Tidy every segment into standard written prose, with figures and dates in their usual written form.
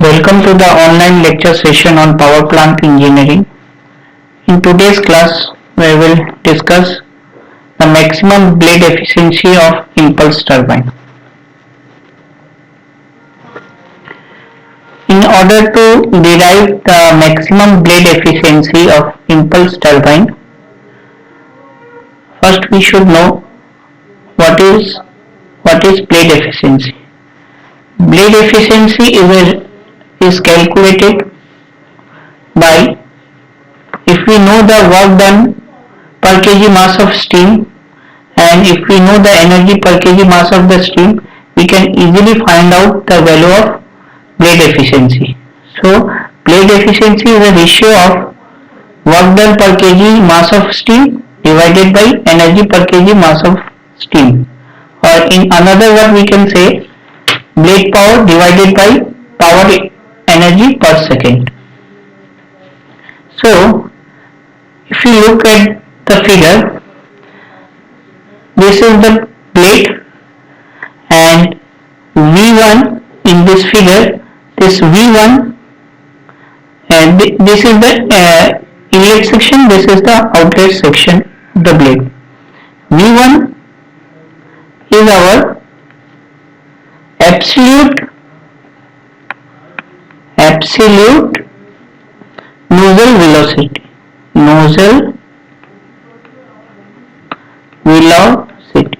Welcome to the online lecture session on power plant engineering. In today's class, we will discuss the maximum blade efficiency of impulse turbine. In order to derive the maximum blade efficiency of impulse turbine, first we should know what is blade efficiency. Blade efficiency is calculated by, if we know the work done per kg mass of steam and if we know the energy per kg mass of the steam, we can easily find out the value of blade efficiency. So blade efficiency is a ratio of work done per kg mass of steam divided by energy per kg mass of steam, or in another word we can say blade power divided by power energy per second. So if you look at the figure, this is the blade and V1 in this figure, this V1 and this is the inlet section, this is the outlet section of the blade. V1 is our absolute nozzle velocity,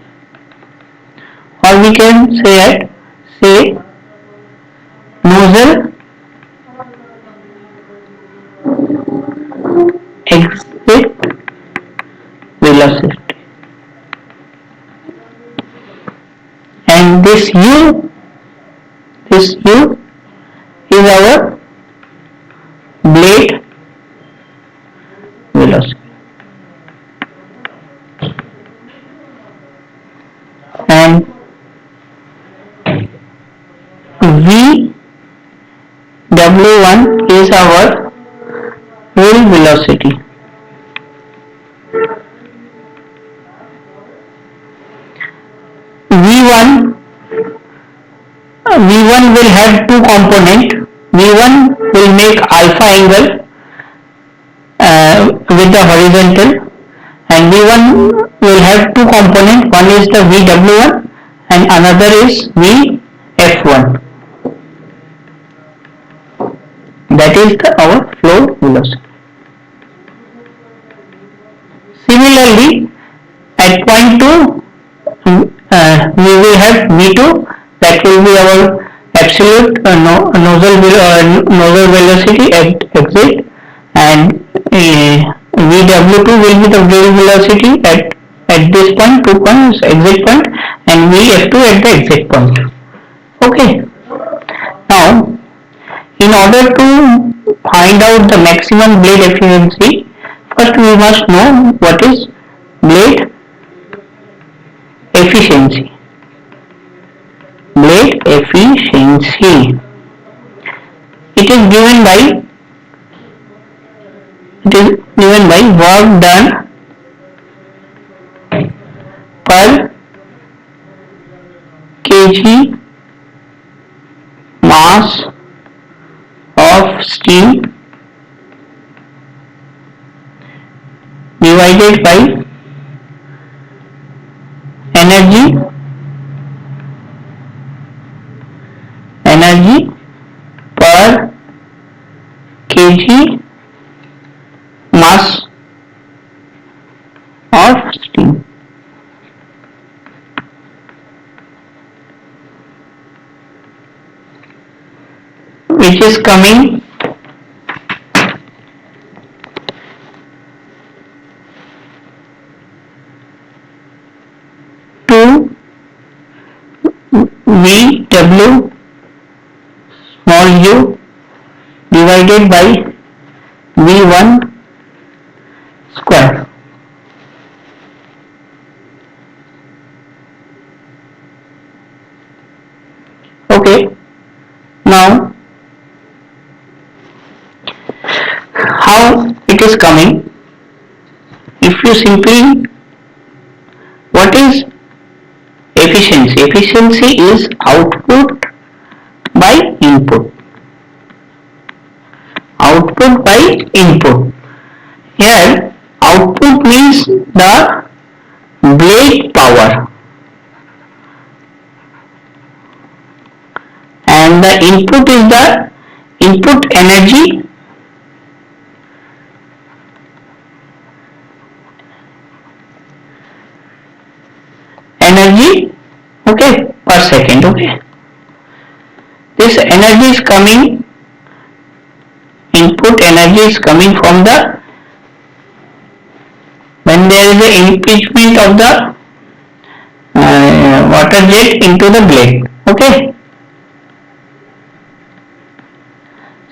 or we can say nozzle exit velocity, and this U is our blade velocity, and V1 is our roll velocity. V1 will have two components. V1 will make alpha angle with the horizontal, and V1 will have two components. One is the VW1 and another is VF1. That is our flow velocity. Similarly, at point 2, we will have V2, that will be our absolute nozzle velocity at exit, and VW2 will be the blade velocity at this point, 2 points, exit point, and VF2 at the exit point. Okay. Now, in order to find out the maximum blade efficiency, first we must know what is blade efficiency. Blade efficiency. It is given by work done per kg mass of steam divided by energy per kg mass of steam. Which is coming to VW small u divided by V1 square. Okay. Now, how it is coming? If you simply, what is efficiency? Efficiency is output by input. output by input. Here output means the blade power and the input is the input energy okay, per second. Okay, this energy is coming, input energy is coming from the when there is a impeachment of the water jet into the blade. Okay,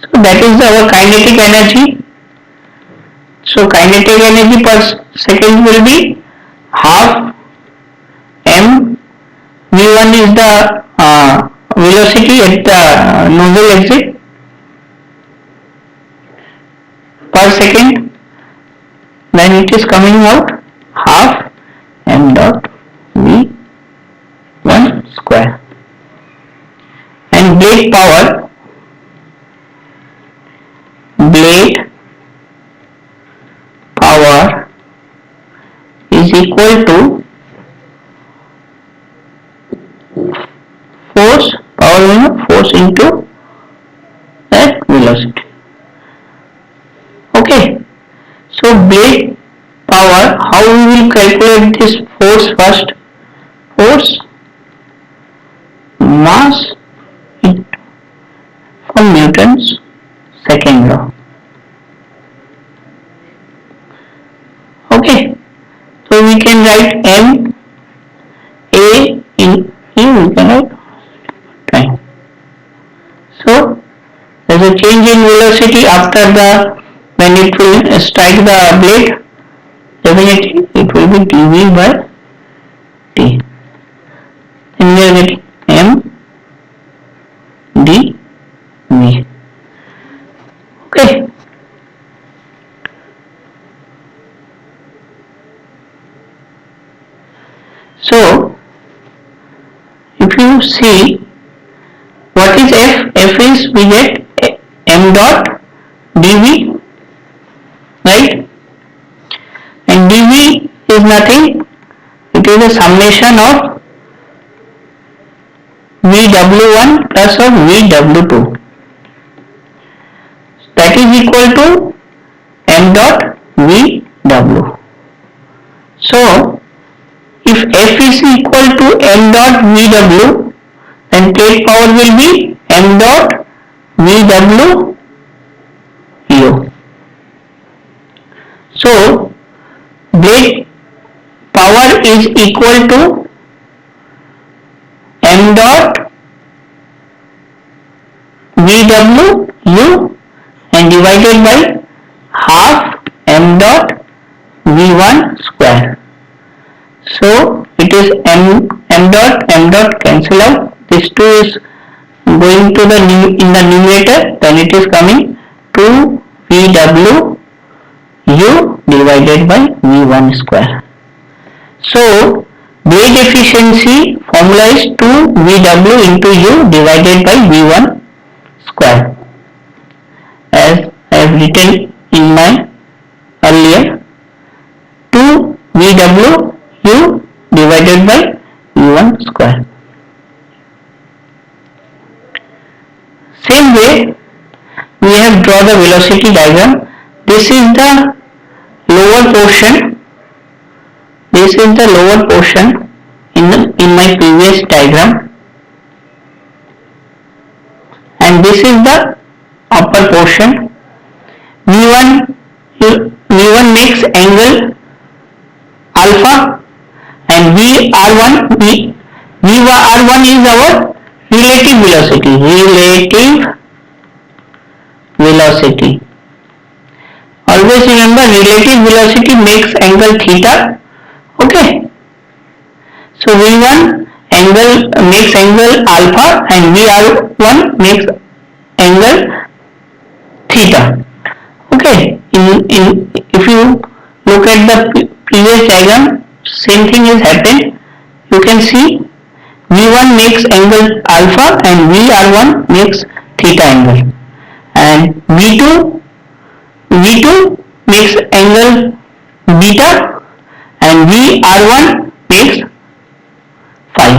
so that is our kinetic energy. So kinetic energy per second will be half m. v1 is the velocity at the nozzle exit per second, then it is coming out half m dot v1 square. And blade power is equal to force into that velocity. Okay, so blade power, how we will calculate this force first? Force mass from Newton's second law. Okay, so we can write m a in e, we can write time. So there is a change in velocity after the when it will strike the blade, definitely it will be dv by t. Then we are getting m dv. Okay. So if you see what is f? F is we get m dot dv, right? And dv is nothing, it is a summation of vw1 plus of vw2, that is equal to m dot vw. So if f is equal to m dot vw, then plate power will be m dot vw u. So blade power is equal to m dot vw u and divided by half m dot v1 square. So it is m dot cancel out. This 2 is going to the in the numerator, then it is coming 2 vw u divided by v1 square. So blade efficiency formula is 2 vw into u divided by v1 square, as I have written in my earlier, 2 vw u divided by v1 square. Same way we have drawn the velocity diagram. This is the lower portion. This is the lower portion in my previous diagram, and this is the upper portion. V1 makes angle alpha, and VR1 is our relative velocity. Always remember, relative velocity makes angle theta. Okay, so V1 makes angle alpha and VR1 makes angle theta. Okay, if you look at the previous diagram, same thing is happened. You can see V1 makes angle alpha and VR1 makes theta angle, and V2 V2 makes angle beta and VR1 makes phi.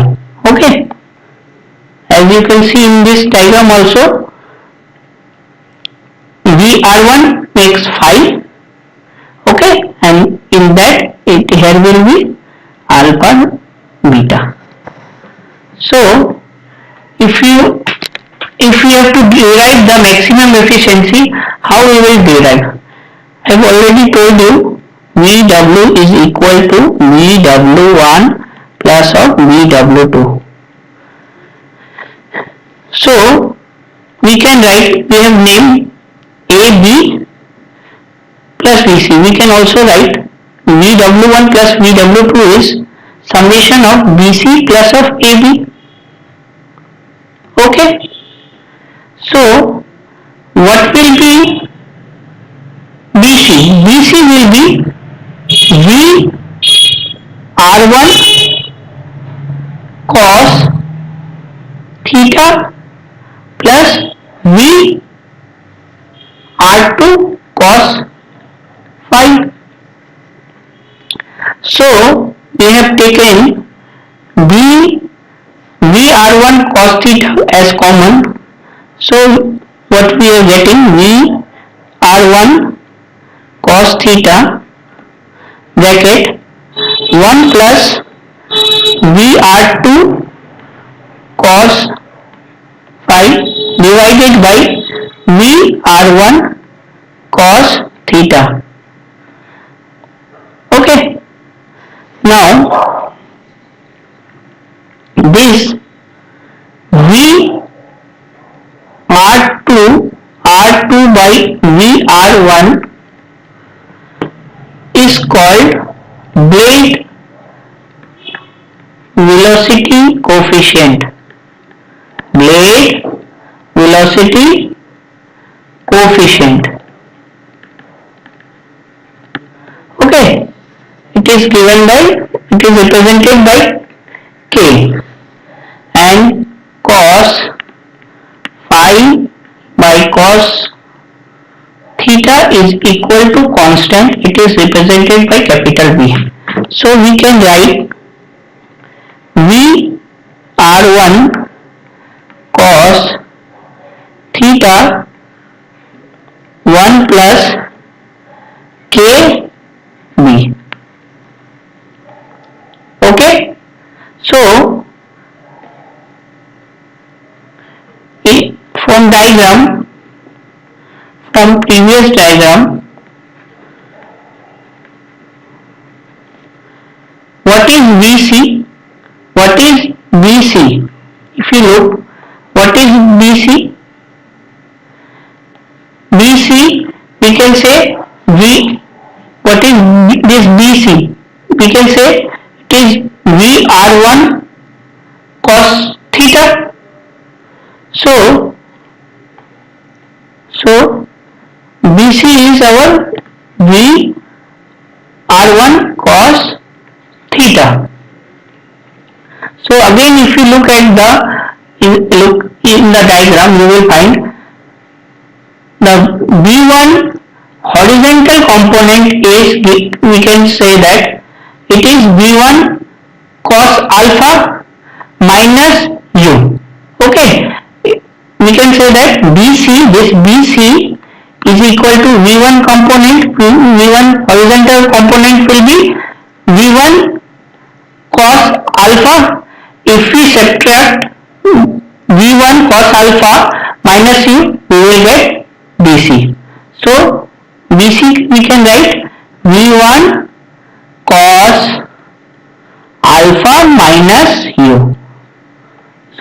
Okay, as you can see in this diagram also, VR1 makes phi. Okay, and in that here will be alpha beta. So if we have to derive the maximum efficiency, how we will derive? I have already told you VW is equal to VW1 plus of VW2. So we can write, we have named AB plus VC. We can also write VW1 plus VW2 is summation of BC plus of AB. Okay. So what will be BC? BC will be VR1 cos theta plus VR2 cos phi. So we have taken VR1 cos theta as common. So what we are getting, VR1 cos theta bracket 1 plus VR2 cos phi divided by VR1 cos theta. Okay. Now this R2 by VR1 is called blade velocity coefficient. Blade velocity coefficient. Okay, it is represented by K, and cos phi by cos theta is equal to constant. It is represented by capital B. So we can write VR1 cos theta 1 plus KB. Okay, so from previous diagram, what is VC? What is BC? If you look, what is BC? BC, we can say what is this BC? We can say it is VR1 cos theta. So BC is our VR1 cos theta. So again, if you look at in the diagram, you will find the V1 horizontal component is, we can say that it is V1 cos alpha minus U. Okay, we can say that this BC is equal to V1 component, V1 horizontal component will be V1 cos alpha. If we subtract V1 cos alpha minus U, we will get BC. So BC we can write V1 cos alpha minus U.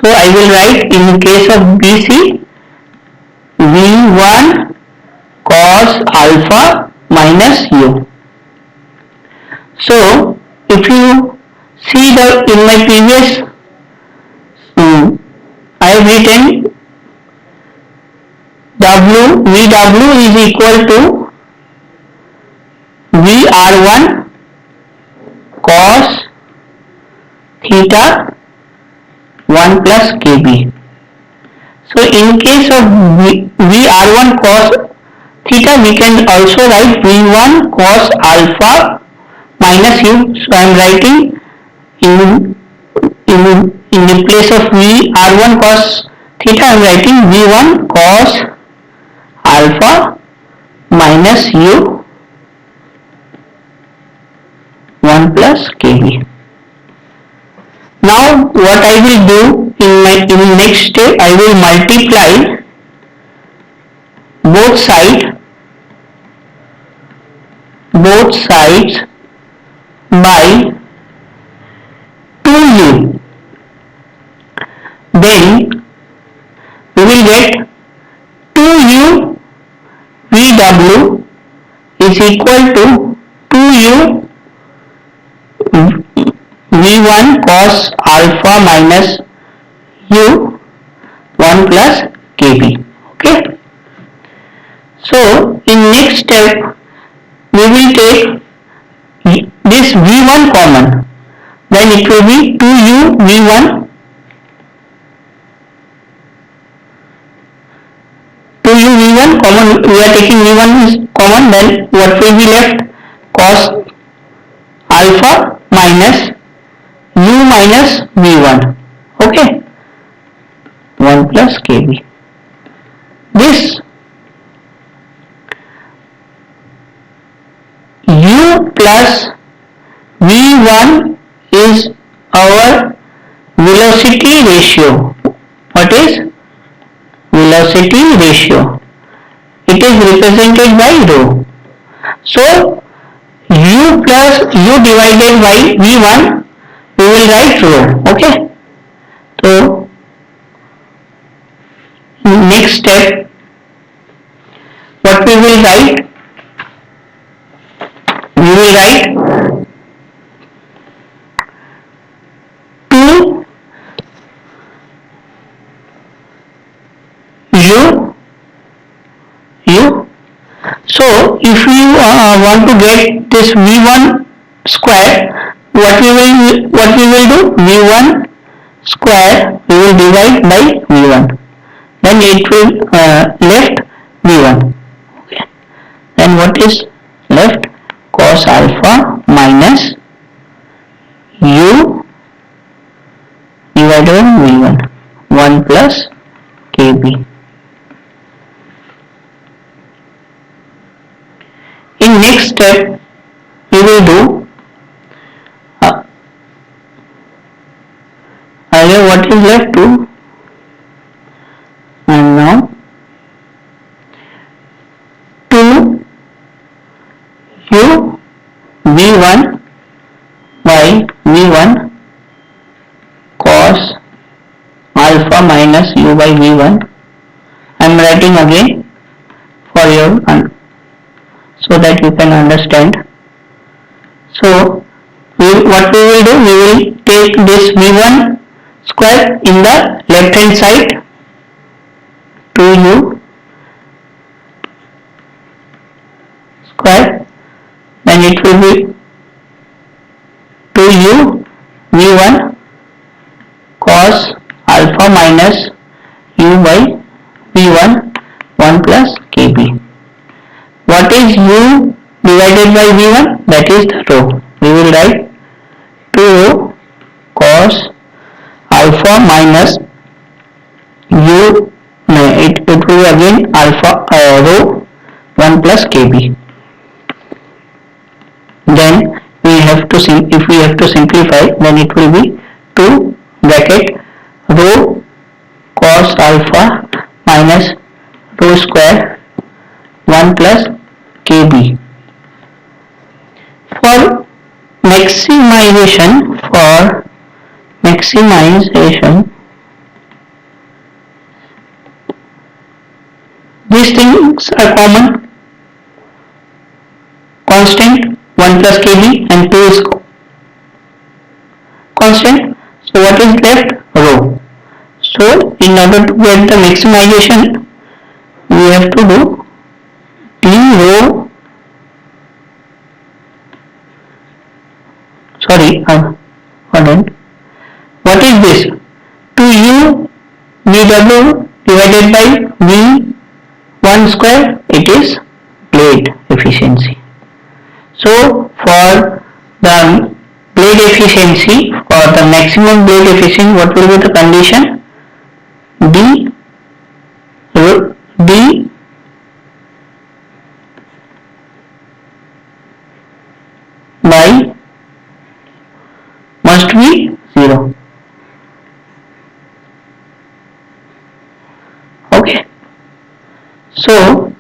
So I will write, in case of BC, V1 cos alpha minus U. So if you see in my previous, I have written VW is equal to VR1 cos theta 1 plus KB. So in case of VR1 cos theta, we can also write V1 cos alpha minus u. So I am writing in the place of R1 cos theta, I am writing V1 cos alpha minus u 1 plus kb. Now what I will do in next step, I will multiply both sides by 2u. Then we will get 2u VW is equal to 2u V1 cos alpha minus u 1 plus kb. Okay. So in next step we will take this V1 common, then it will be 2u V1 common. We are taking V1 is common, then what will be left? Cos alpha minus u minus V1. Okay, 1 plus kb. This u plus V1 is our velocity ratio. What is velocity ratio? It is represented by rho. So u plus u divided by V1, we will write rho. Okay. So next step, what we will write? We will write 2 u. So if you want to get this V1 square, what we will do? V1 square we will divide by V1. Then it will left V1. Okay. Then what is left? Cos alpha minus u divided by V1, 1 plus kb. In next step we will do earlier what is left 2, and now 2 u V1 by V1 cos alpha minus u by V1. I am writing again for your so that you can understand. So what we will do? We will take this V1 square in the left hand side, 2u square, then it will be 2u V1 cos alpha minus u by V1, 1 plus kb. What is u divided by V1? That is the rho. We will write 2 cos alpha minus u, it will be again alpha rho 1 plus kb. Then we have to if we have to simplify, then it will be 2 bracket rho cos alpha minus rho square 1 plus kb. For maximization, these things are common. Constant 1 plus kb and 2 is constant. So what is left? Rho. So in order to get the maximization, we have to do d rho, sorry, hold on. What is this? 2u VW divided by V1 square, it is efficiency, for the maximum blade efficiency, what will be the condition? D by must be 0. Okay. So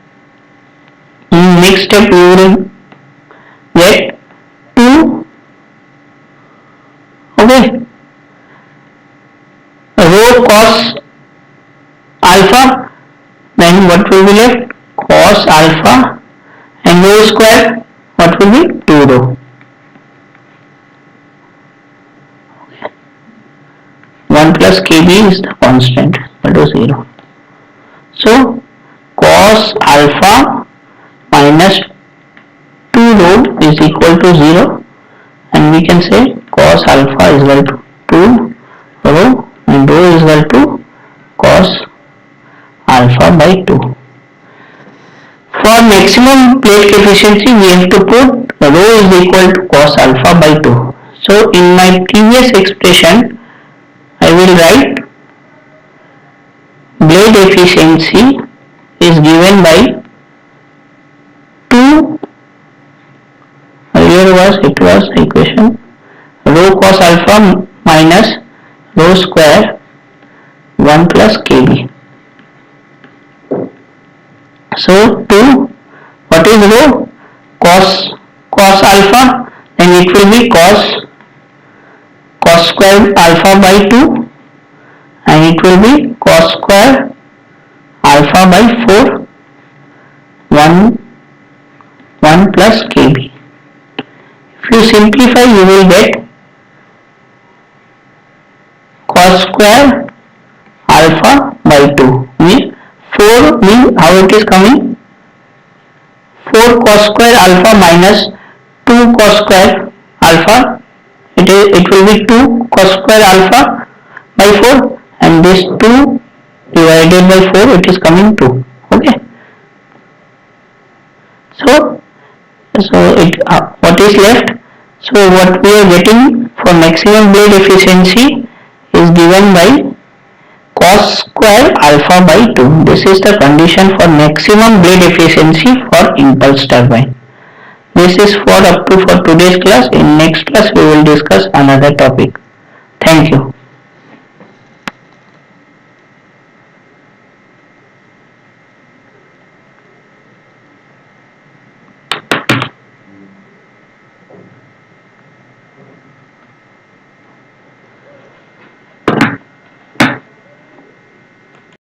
in next step we will get 2, okay, rho cos alpha, then what will be left? Cos alpha, and rho square, what will be? 2 rho. 1 plus kb is the constant, equal to 0. So cos alpha minus 2 rho is equal to 0, and we can say cos alpha is equal to 2 rho, and rho is equal to cos alpha by 2. For maximum plate efficiency, we have to put rho is equal to cos alpha by 2. So in my previous expression, I will write blade efficiency is given by 2, earlier it was equation rho cos alpha minus rho square 1 plus kb. So 2, what is rho? Cos alpha, then it will be cos square alpha by 2, and it will be cos square alpha by 4, 1 plus kb. If you simplify, you will get cos square alpha by 2. Means 4 means how it is coming? 4 cos square alpha minus 2 cos square alpha. It will be 2 cos square alpha by 4, and this 2 divided by 4, it is coming 2. Okay. So what is left? So what we are getting for maximum blade efficiency is given by cos square alpha by 2. This is the condition for maximum blade efficiency for impulse turbine. This is for today's class. In next class we will discuss another topic. Thank you.